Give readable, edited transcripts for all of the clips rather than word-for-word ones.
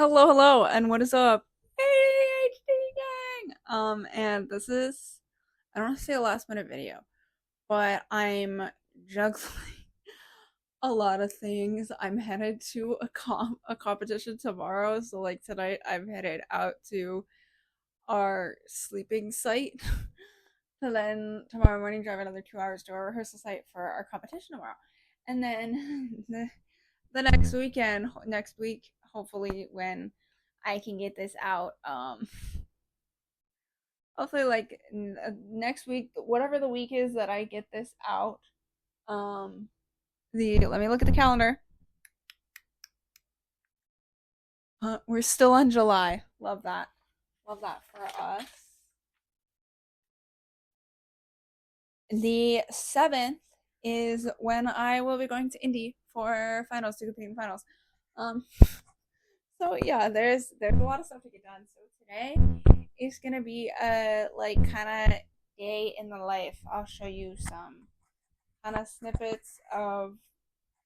Hello, hello, and what is up? ADHD gang! And this is, I don't want to say a last minute video, but I'm juggling a lot of things. I'm headed to a competition tomorrow, so like tonight I'm headed out to our sleeping site to then tomorrow morning drive another 2 hours to our rehearsal site for our competition tomorrow. And then the next week, hopefully when I can get this out, hopefully like next week, whatever the week is that I get this out, the let me look at the calendar. We're still on July. Love that for us. The 7th is when I will be going to Indy for finals to compete in finals. Um, so yeah, there's a lot of stuff to get done. So today is gonna be a like kind of day in the life. I'll show you some kind of snippets of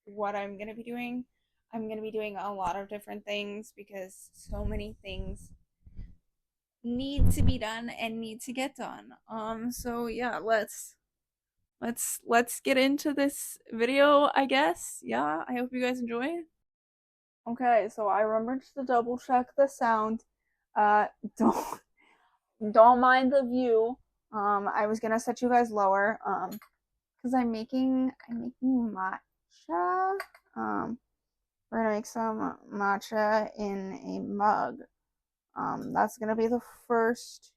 what I'm gonna be doing. I'm gonna be doing a lot of different things because so many things need to be done and need to get done. So yeah, let's get into this video, I guess. Yeah, I hope you guys enjoy. Okay, so I remembered to double check the sound. Uh, don't don't mind the view. I was gonna set you guys lower. Because I'm making matcha. We're gonna make some matcha in a mug. That's gonna be the first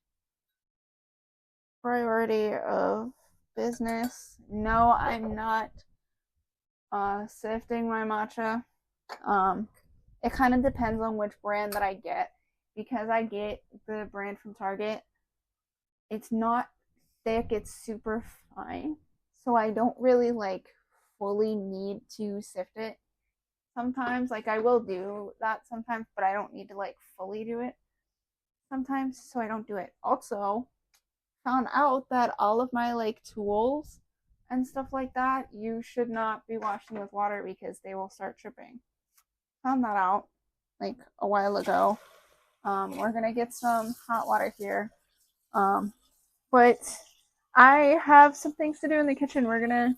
priority of business. No, I'm not sifting my matcha. Um, it kind of depends on which brand that I get. Because I get the brand from Target, it's not thick, it's super fine. So I don't really like fully need to sift it. Sometimes, like I will do that sometimes, but I don't need to like fully do it sometimes, so I don't do it. Also, found out that all of my like tools and stuff like that, you should not be washing with water because they will start tripping. Found that out like a while ago. We're gonna get some hot water here. But I have some things to do in the kitchen. We're gonna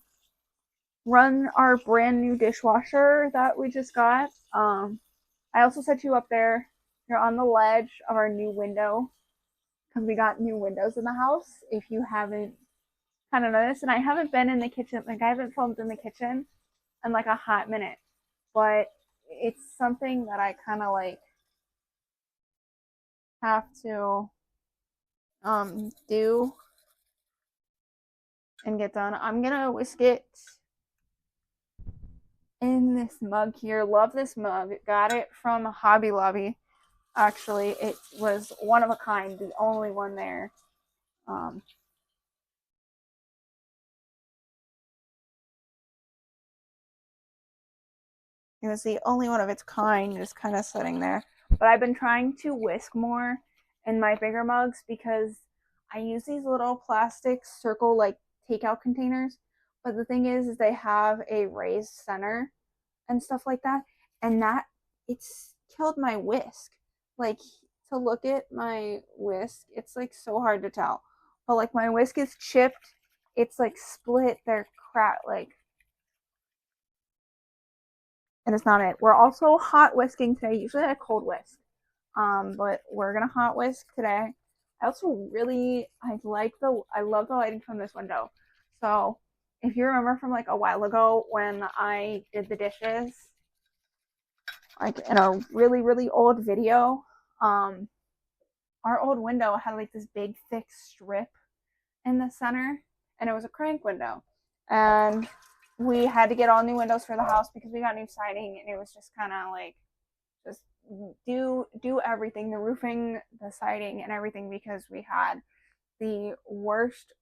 run our brand new dishwasher that we just got. I also set you up there. You're on the ledge of our new window because we got new windows in the house. If you haven't kind of noticed, and I haven't been in the kitchen, like I haven't filmed in the kitchen in like a hot minute, but it's something that I kind of like have to do and get done. I'm gonna whisk it in this mug here. Love this mug. Got it from Hobby Lobby. Actually, it was one of a kind, the only one there. Um, it was the only one of its kind, just kind of sitting there. But I've been trying to whisk more in my bigger mugs because I use these little plastic circle like takeout containers. But the thing is they have a raised center and stuff like that, and that it's killed my whisk. Like to look at my whisk, it's like so hard to tell. But like my whisk is chipped, it's like split. They're crap. Like, and it's not it. We're also hot whisking today. Usually I cold whisk, but we're gonna hot whisk today. I also really I love the lighting from this window. So if you remember from like a while ago when I did the dishes, like in a really old video, um, our old window had like this big thick strip in the center, and it was a crank window, and we had to get all new windows for the house because we got new siding, and it was just kind of like just do everything, the roofing, the siding, and everything, because we had the worst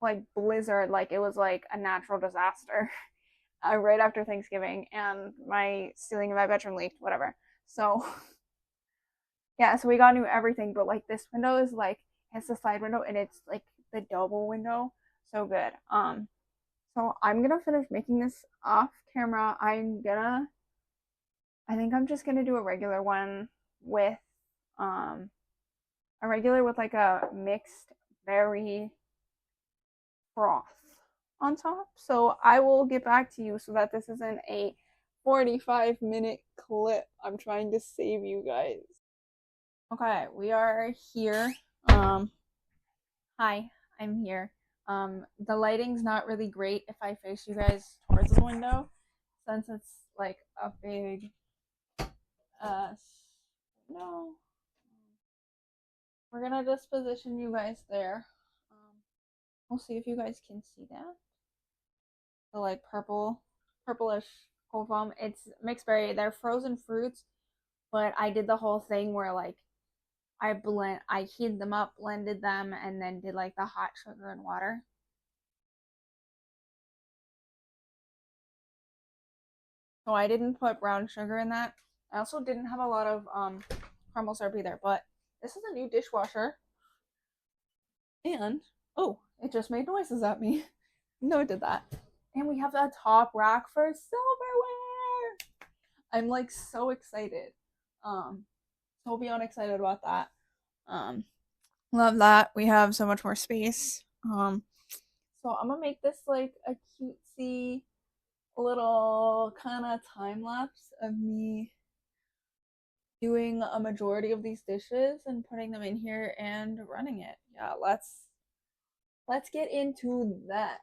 like blizzard, like it was like a natural disaster right after Thanksgiving, and my ceiling in my bedroom leaked, whatever. So yeah, so we got new everything, but like this window is like it's the side window and it's like the double window, so good. So I'm gonna finish making this off camera. I think I'm just gonna do a regular one with a regular with like a mixed berry froth on top. So I will get back to you so that this isn't a 45-minute clip. I'm trying to save you guys. Okay, we are here. Hi, I'm here. The lighting's not really great if I face you guys towards the window, since it's like a big no. We're gonna just position you guys there. We'll see if you guys can see that. The like purplish cold foam. It's mixed berry. They're frozen fruits, but I did the whole thing where like I heated them up, blended them, and then did like the hot sugar and water. So I didn't put brown sugar in that. I also didn't have a lot of caramel syrup either, but this is a new dishwasher. And oh, it just made noises at me. No, it did that. And we have a top rack for silverware. I'm like so excited. So beyond excited about that. Love that. We have so much more space. So I'm gonna make this like a cutesy little kind of time lapse of me doing a majority of these dishes and putting them in here and running it. Yeah, let's get into that.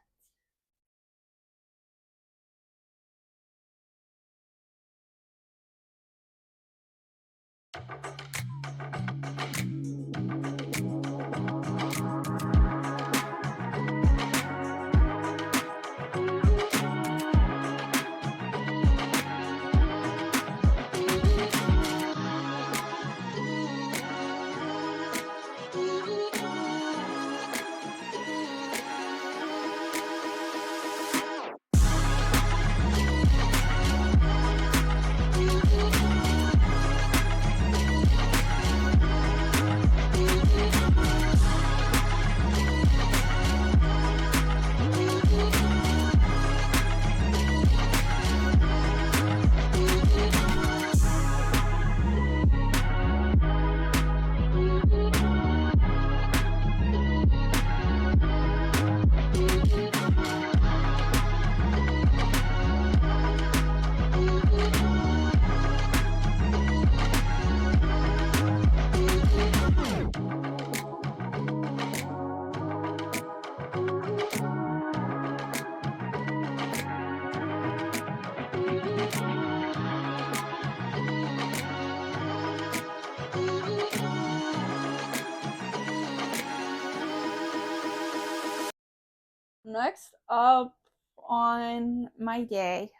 Next up on my day,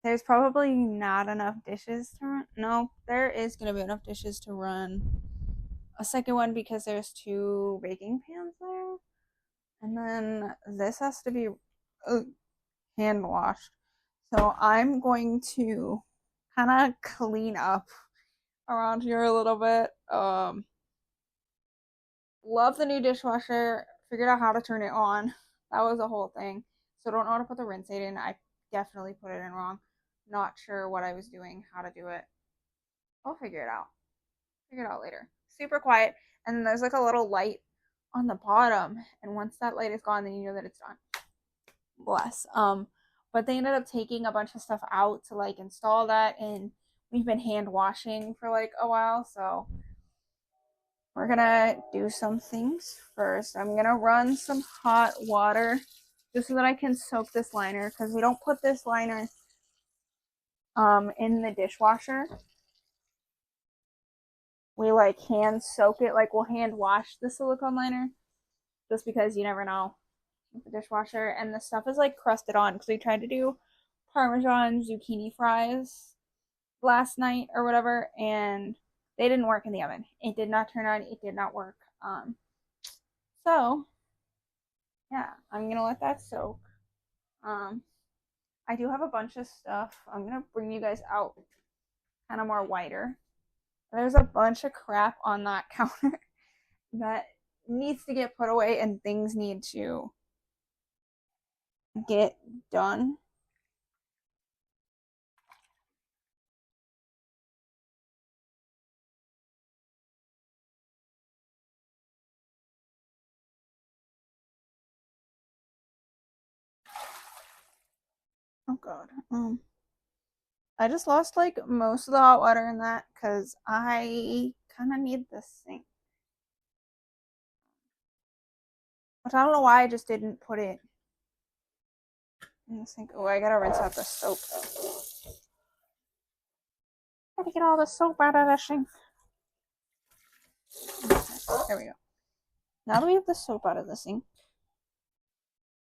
there's probably not enough dishes to run. No, there is gonna be enough dishes to run a second one because there's 2 baking pans there. And then this has to be hand washed. So I'm going to kind of clean up around here a little bit. Love the new dishwasher. Figured out how to turn it on. That was a whole thing. So don't know how to put the rinse aid in. I definitely put it in wrong. Not sure what I was doing, how to do it. I'll figure it out. Figure it out later. Super quiet. And then there's like a little light on the bottom. And once that light is gone, then you know that it's done. Bless. But they ended up taking a bunch of stuff out to like install that, and we've been hand washing for like a while, so we're gonna do some things first. I'm gonna run some hot water just so that I can soak this liner, because we don't put this liner in the dishwasher. We like hand soak it, like we'll hand wash the silicone liner just because you never know with the dishwasher. And the stuff is like crusted on because we tried to do Parmesan zucchini fries last night or whatever, and they didn't work in the oven. It did not turn on. It did not work. So yeah, I'm gonna let that soak. I do have a bunch of stuff. I'm gonna bring you guys out kind of more wider. There's a bunch of crap on that counter that needs to get put away and things need to get done. Oh god. I just lost like most of the hot water in that because I kind of need this sink. But I don't know why I just didn't put it in the sink. Oh, I gotta rinse out the soap though. Gotta get all the soap out of the sink. Okay, there we go. Now that we have the soap out of the sink,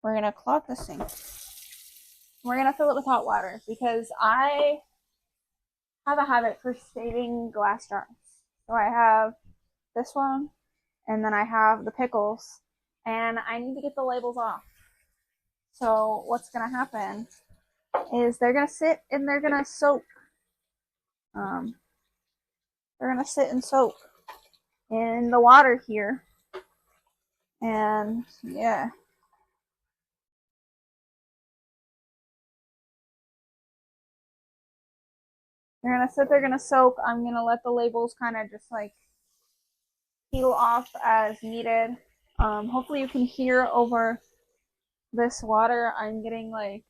we're gonna clog the sink. We're gonna fill it with hot water because I have a habit for saving glass jars. So I have this one, and then I have the pickles, and I need to get the labels off. So what's gonna happen is they're gonna sit and they're gonna soak. Um, they're gonna sit and soak in the water here, and yeah. They're gonna sit, they're gonna soak. I'm gonna let the labels kind of just like peel off as needed. Hopefully you can hear over this water. I'm getting like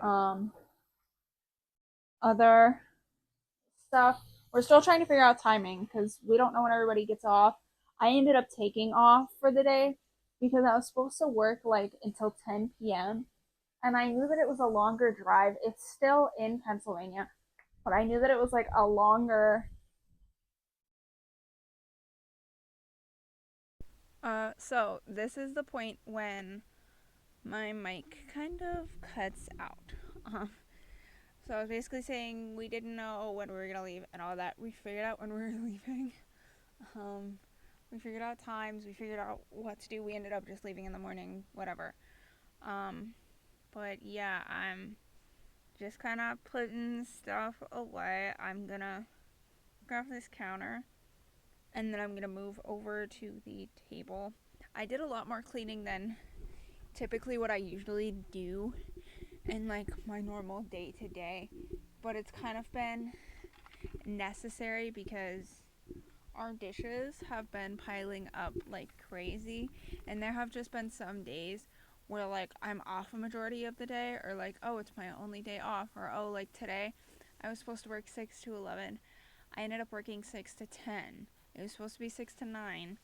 um, other stuff. We're still trying to figure out timing because we don't know when everybody gets off. I ended up taking off for the day because I was supposed to work like until 10 p.m. and I knew that it was a longer drive. It's still in Pennsylvania, but I knew that it was like a longer. So this is the point when my mic kind of cuts out. Um, so I was basically saying we didn't know when we were gonna leave and all that. We figured out when we were leaving. Um, we figured out times. We figured out what to do. We ended up just leaving in the morning. Whatever. Um, but yeah, I'm just kind of putting stuff away. I'm gonna grab this counter, and then I'm gonna move over to the table. I did a lot more cleaning than typically what I usually do in like my normal day to day, but it's kind of been necessary because our dishes have been piling up like crazy, and there have just been some days where like I'm off a majority of the day, or like, oh, it's my only day off, or oh, like today I was supposed to work 6 to 11. I ended up working 6 to 10. It was supposed to be 6 to 9,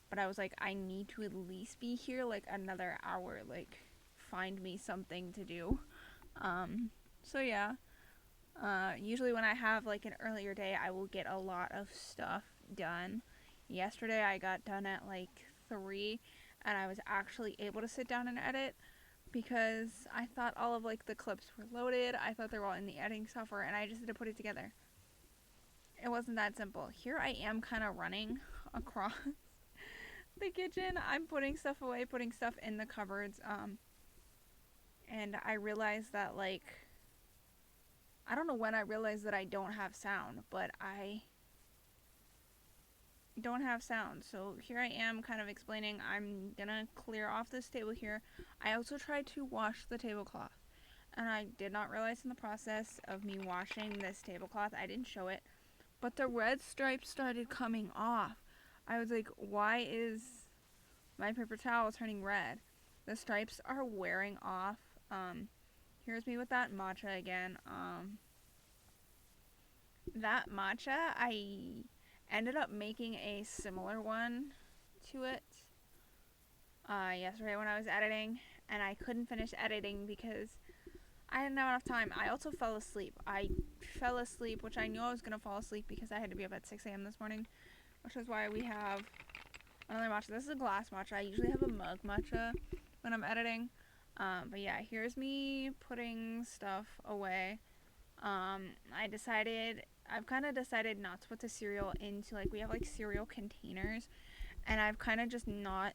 but I was like, I need to at least be here like another hour, like find me something to do. So yeah, usually when I have like an earlier day, I will get a lot of stuff done. Yesterday I got done at like 3, and I was actually able to sit down and edit because I thought all of like the clips were loaded. I thought they were all in the editing software, and I just had to put it together. It wasn't that simple. Here I am kind of running across the kitchen. I'm putting stuff away, putting stuff in the cupboards, and I realized that like I don't know when I realized that I don't have sound, but I don't have sound. So here I am kind of explaining. I'm gonna clear off this table here. I also tried to wash the tablecloth, and I did not realize in the process of me washing this tablecloth, I didn't show it, but the red stripes started coming off. I was like, why is my paper towel turning red? The stripes are wearing off. Here's me with that matcha again. That matcha, I ended up making a similar one to it yesterday when I was editing, and I couldn't finish editing because I didn't have enough time. I also fell asleep. I fell asleep, which I knew I was going to fall asleep because I had to be up at 6 a.m. this morning, which is why we have another matcha. This is a glass matcha. I usually have a mug matcha when I'm editing. But yeah, here's me putting stuff away. I've kind of decided not to put the cereal into, like, we have like cereal containers, and I've kind of just not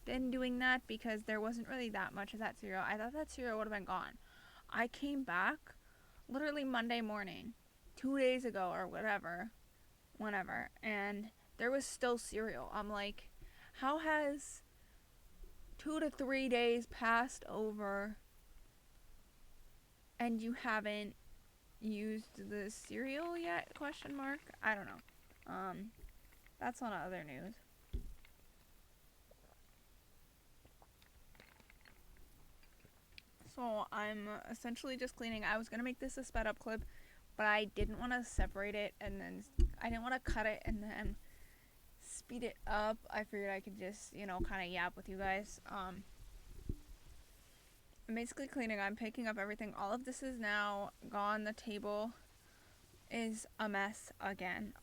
been doing that because there wasn't really that much of that cereal. I thought that cereal would have been gone. I came back literally Monday morning, 2 days ago or whenever, and there was still cereal. I'm like, how has 2 to 3 days passed over and you haven't used the cereal yet? Question mark. I don't know. That's on other news. So I'm essentially just cleaning. I was gonna make this a sped up clip, but I didn't want to separate it, and then I didn't want to cut it and then speed it up. I figured I could just, kind of yap with you guys. I'm basically cleaning. I'm picking up everything. All of this is now gone. The table is a mess again.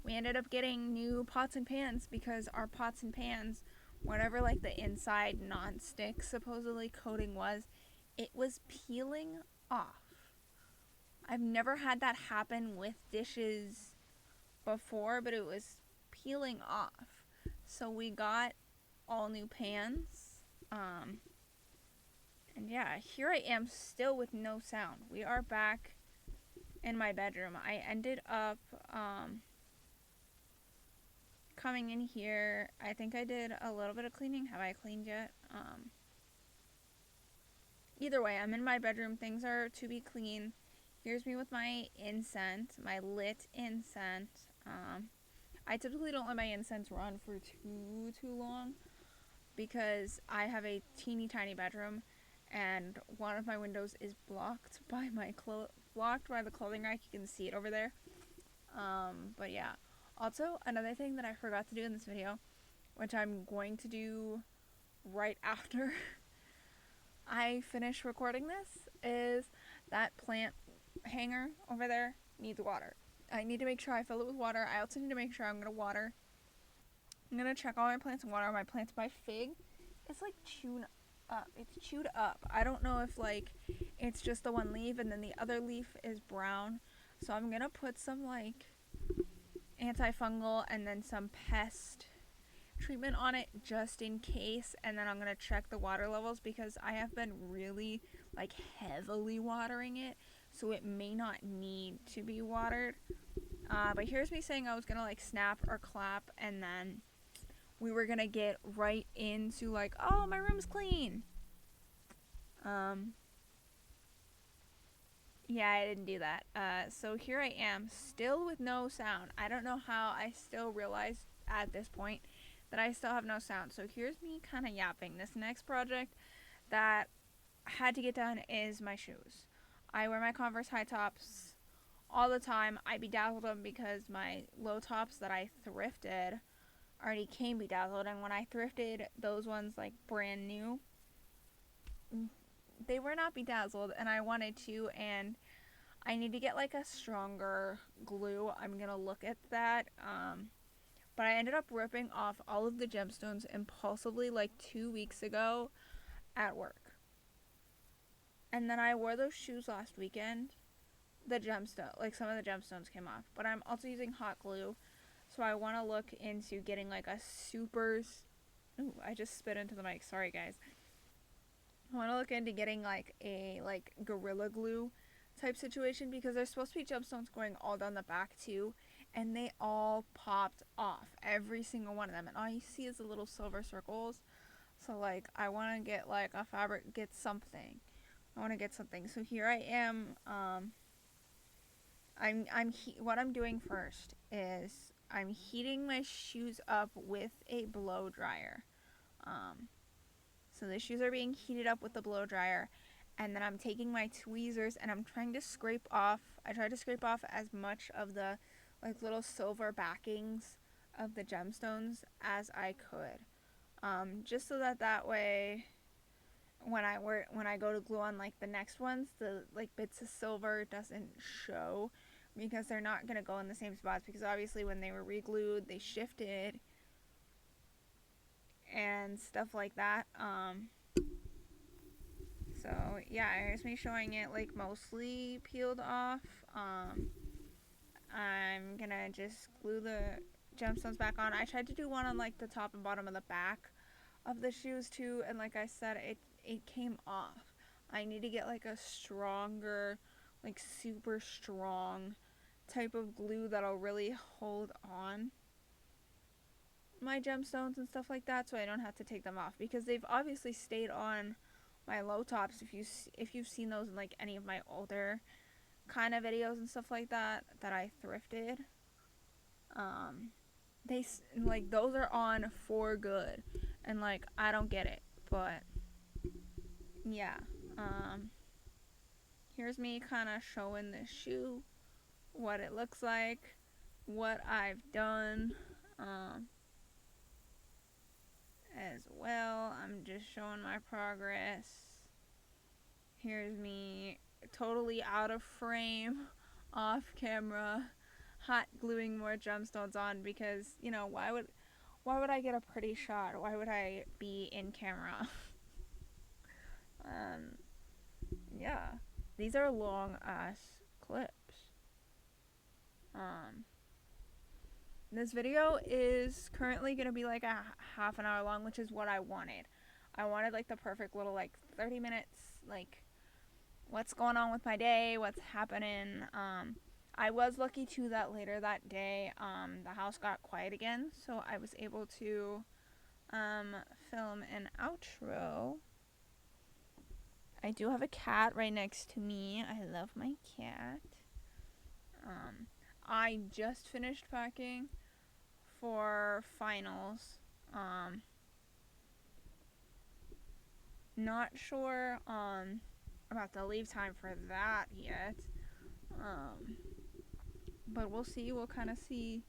We ended up getting new pots and pans because our pots and pans, whatever like the inside non-stick supposedly coating was, it was peeling off. I've never had that happen with dishes before, but it was peeling off. So we got all new pans. And yeah, here I am still with no sound. We are back in my bedroom. I ended up coming in here. I think I did a little bit of cleaning. Have I cleaned yet? Either way, I'm in my bedroom. Things are to be clean. Here's me with my incense, my lit incense. I typically don't let my incense run for too long because I have a teeny tiny bedroom and one of my windows is blocked by the clothing rack. You can see it over there. But yeah. Also, another thing that I forgot to do in this video, which I'm going to do right after I finish recording this, is that plant hanger over there needs water. I need to make sure I fill it with water. I also need to make sure I'm going to water. I'm going to check all my plants and water. My plants by fig, it's like chewed up. It's chewed up. I don't know if like it's just the one leaf and then the other leaf is brown. So I'm going to put some like antifungal and then some pest treatment on it just in case, and then I'm going to check the water levels because I have been really like heavily watering it, so it may not need to be watered. But here's me saying I was going to like snap or clap, and then we were going to get right into like, oh, my room's clean. Yeah, I didn't do that. So here I am, still with no sound. I don't know how I still realized at this point that I still have no sound. So here's me kind of yapping. This next project that I had to get done is my shoes. I wear my Converse high tops all the time. I bedazzled them because my low tops that I thrifted already came bedazzled, and when I thrifted those ones like brand new, they were not bedazzled, and I wanted to, and I need to get like a stronger glue. I'm gonna look at that. But I ended up ripping off all of the gemstones impulsively like 2 weeks ago at work. And then I wore those shoes last weekend. Some of the gemstones came off. But I'm also using hot glue. So I want to look into getting like a super... Ooh, I just spit into the mic. Sorry, guys. I want to look into getting like a Gorilla Glue type situation because there's supposed to be gemstones going all down the back too, and they all popped off, every single one of them, and all you see is the little silver circles. So like I want to get like a fabric, get something. I want to get something. So here I am. What I'm doing first is I'm heating my shoes up with a blow dryer. So the shoes are being heated up with the blow dryer, and then I'm taking my tweezers and I'm trying to scrape off. I tried to scrape off as much of the like little silver backings of the gemstones as I could, just so that way when I go to glue on like the next ones, the like bits of silver doesn't show because they're not gonna go in the same spots, because obviously when they were re-glued they shifted and stuff like that. So yeah, here's me showing it like mostly peeled off. I'm gonna just glue the gemstones back on. I tried to do one on like the top and bottom of the back of the shoes too, and like I said, it came off. I need to get like a stronger, like super strong type of glue that'll really hold on my gemstones and stuff like that, so I don't have to take them off, because they've obviously stayed on my low tops. If you've seen those in like any of my older kind of videos and stuff like that I thrifted, they like those are on for good, and like I don't get it, but yeah. Here's me kind of showing this shoe, what it looks like, what I've done as well. I'm just showing my progress. Here's me totally out of frame, off camera, hot gluing more gemstones on because, you know, why would I get a pretty shot? Why would I be in camera? Yeah. These are long ass clips. This video is currently gonna be like a half an hour long, which is what I wanted. I wanted like the perfect little like 30 minutes, like what's going on with my day, what's happening. I was lucky too that later that day, the house got quiet again, so I was able to film an outro. I do have a cat right next to me. I love my cat. I just finished packing for finals. Not sure about the leave time for that yet. But we'll see. We'll kind of see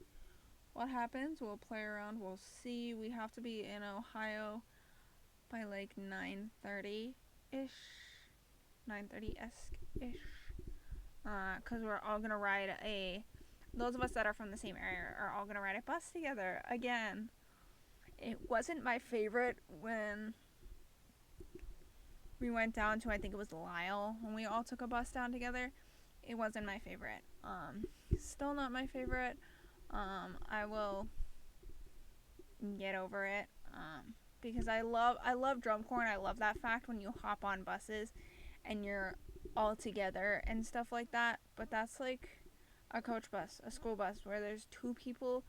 what happens. We'll play around. We'll see. We have to be in Ohio by like 9:30-ish. 9:30-esque-ish. Because we're all going to ride those of us that are from the same area are all going to ride a bus together again. It wasn't my favorite when we went down to, I think it was Lisle, when we all took a bus down together. It wasn't my favorite. Still not my favorite. I will get over it. Because I love drum corps, and I love that fact when you hop on buses and you're all together and stuff like that. But that's like a coach bus, a school bus, where there's 2 people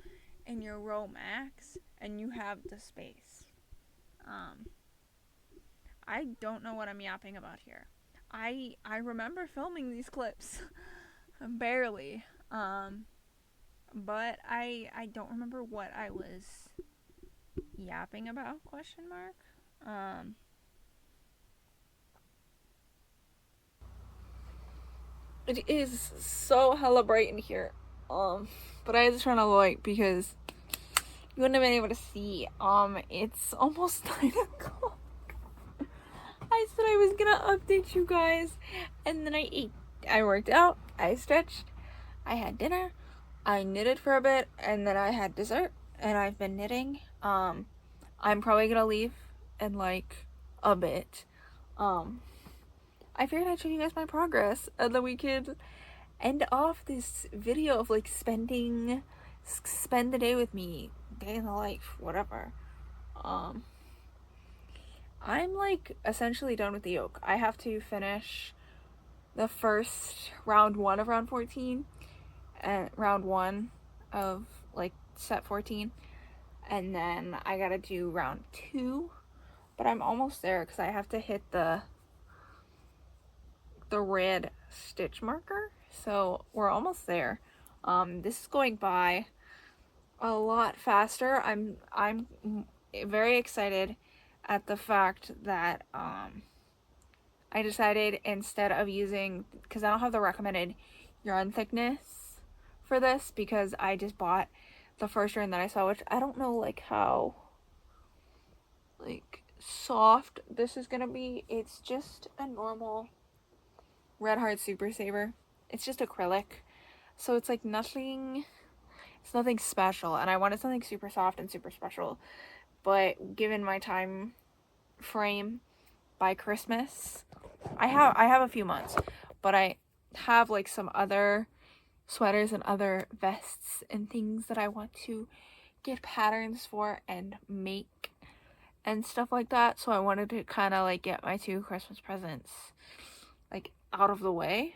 in your row max and you have the space. I don't know what I'm yapping about here. I remember filming these clips. Barely. But I don't remember what I was yapping about, question mark. It is so hella bright in here. But I had to turn on the light because you wouldn't have been able to see. It's almost 9 o'clock. I said I was gonna update you guys, and then I ate. I worked out, I stretched, I had dinner, I knitted for a bit, and then I had dessert, and I've been knitting. I'm probably gonna leave in like a bit. I figured I'd show you guys my progress, and then we could end off this video of like spend the day with me, day in the life, whatever. I'm like essentially done with the yoke. I have to finish the first round 1 of round 14 and round 1 of like set 14, and then I gotta do round 2, but I'm almost there because I have to hit the red stitch marker, so we're almost there. This is going by a lot faster. I'm very excited at the fact that I decided, instead of using, because I don't have the recommended yarn thickness for this, because I just bought the first yarn that I saw, which I don't know like how like soft this is gonna be. It's just a normal Red Heart Super Saver. It's just acrylic, so it's like nothing, it's nothing special, and I wanted something super soft and super special. But given my time frame, by Christmas, I have a few months, but I have like some other sweaters and other vests and things that I want to get patterns for and make and stuff like that. So I wanted to kind of like get my 2 Christmas presents like out of the way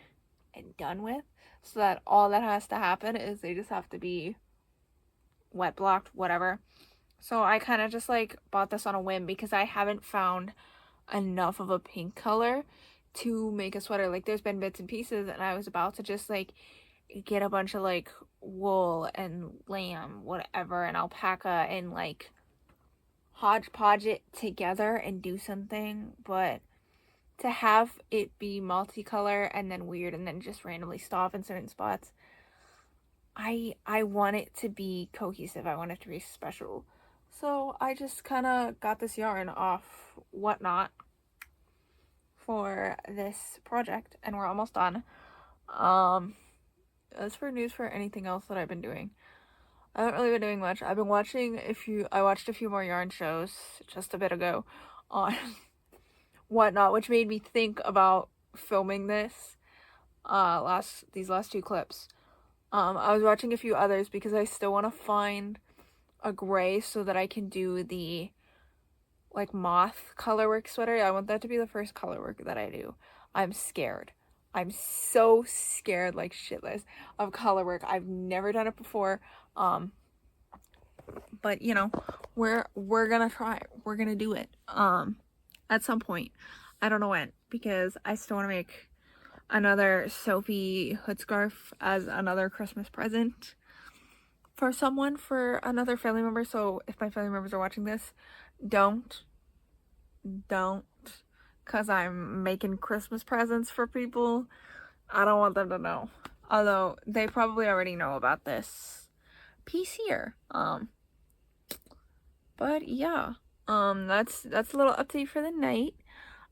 and done with, so that all that has to happen is they just have to be wet blocked, whatever. So I kind of just like bought this on a whim because I haven't found enough of a pink color to make a sweater. Like there's been bits and pieces, and I was about to just like get a bunch of like wool and lamb, whatever, and alpaca, and like hodgepodge it together and do something. But to have it be multicolor and then weird and then just randomly stop in certain spots. I want it to be cohesive. I want it to be special. So I just kind of got this yarn off Whatnot for this project, and we're almost done. As for news for anything else that I've been doing, I haven't really been doing much. I've been watching I watched a few more yarn shows just a bit ago on Whatnot, which made me think about filming this these last 2 clips. I was watching a few others because I still want to find a gray so that I can do the like moth colorwork sweater. I want that to be the first colorwork that I do. I'm scared. I'm so scared like shitless of colorwork. I've never done it before. But you know, we're gonna try. We're gonna do it. At some point. I don't know when, because I still want to make another Sophie hood scarf as another Christmas present for someone, for another family member. So if my family members are watching this, don't, because I'm making Christmas presents for people. I don't want them to know, although they probably already know about this piece here. But yeah, that's a little update for the night.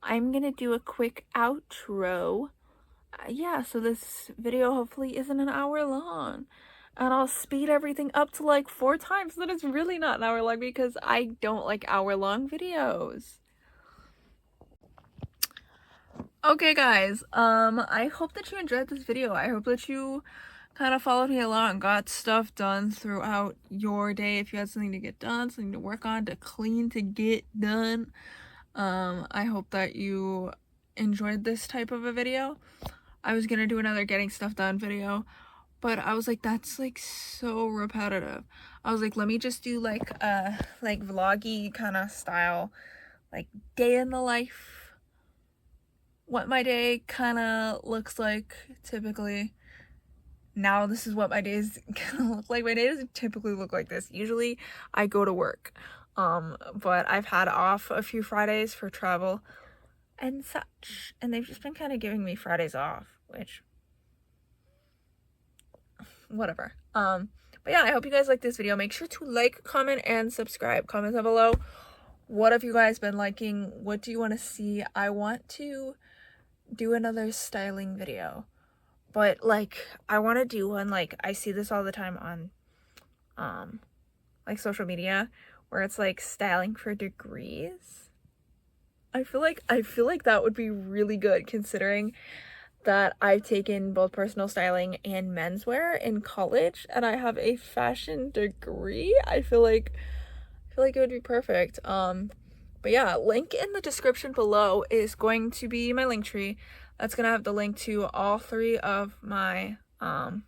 I'm gonna do a quick outro. Yeah, so this video hopefully isn't an hour long, and I'll speed everything up to like 4 times so that it's really not an hour long, because I don't like hour-long videos. Okay guys, I hope that you enjoyed this video. I hope that you kind of followed me along, got stuff done throughout your day. If you had something to get done, something to work on, to clean, to get done, I hope that you enjoyed this type of a video. I was gonna do another getting stuff done video, but I was like, that's like so repetitive. I was like, let me just do like a like vloggy kind of style, like day in the life, what my day kind of looks like typically. Now this is what my days gonna look like. My day doesn't typically look like this. Usually I go to work, but I've had off a few Fridays for travel and such, and they've just been kind of giving me Fridays off, which, whatever. But yeah, I hope you guys like this video. Make sure to like, comment, and subscribe. Comment down below, what have you guys been liking? What do you want to see? I want to do another styling video, but like I want to do one, like I see this all the time on like social media, where it's like styling for degrees. I feel like that would be really good, considering that I've taken both personal styling and menswear in college, and I have a fashion degree. I feel like it would be perfect. But yeah, link in the description below is going to be my link tree. That's gonna have the link to all 3 of my oh,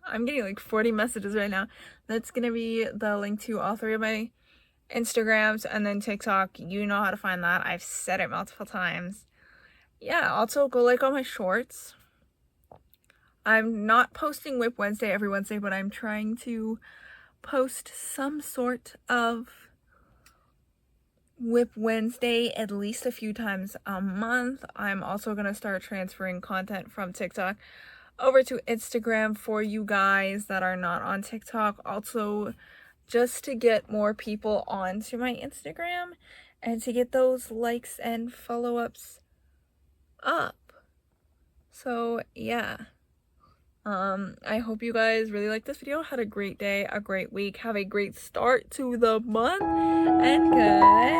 I'm getting like 40 messages right now. That's gonna be the link to all 3 of my Instagrams, and then TikTok. You know how to find that. I've said it multiple times. Yeah, also go like all my shorts. I'm not posting Whip Wednesday every Wednesday, but I'm trying to post some sort of Whip Wednesday at least a few times a month. I'm also gonna start transferring content from TikTok over to Instagram for you guys that are not on TikTok, also just to get more people onto my Instagram and to get those likes and follow-ups up. So yeah, I hope you guys really liked this video, had a great day, a great week, have a great start to the month, and goodbye.